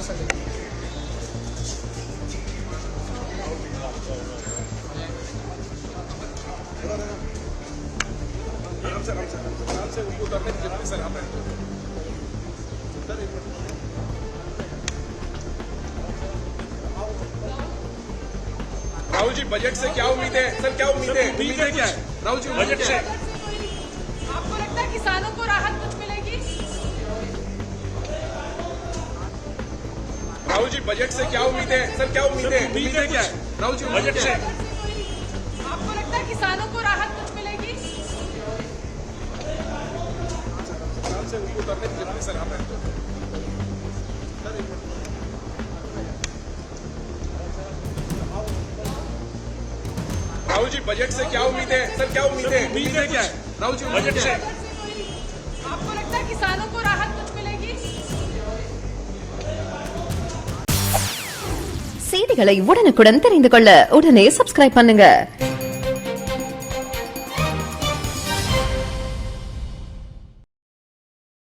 Rahul ji, budget से क्या उम्मीद है सर? क्या उम्मीद है? उम्मीदें क्या है राहुल जी बजट से? आपको लगता है किसानों को राहत कुछ मिलेगी? राहुल जी, बजट से क्या उम्मीद है सर? क्या उम्मीद है? उम्मीदें क्या है राहुल जी बजट से? आपको लगता है किसानों को राहत कुछ मिलेगी? सर राहुल जी, बजट से क्या उम्मीद है सर? क्या उम्मीद है? उम्मीदें क्या है राहुल जी बजट से? आपको लगता है किसानों को राहत कुछ मिलेगी? செய்திகளை உடனுக்குடன் தெரிந்து கொள்ள உடனே சப்ஸ்கிரைப் பண்ணுங்க.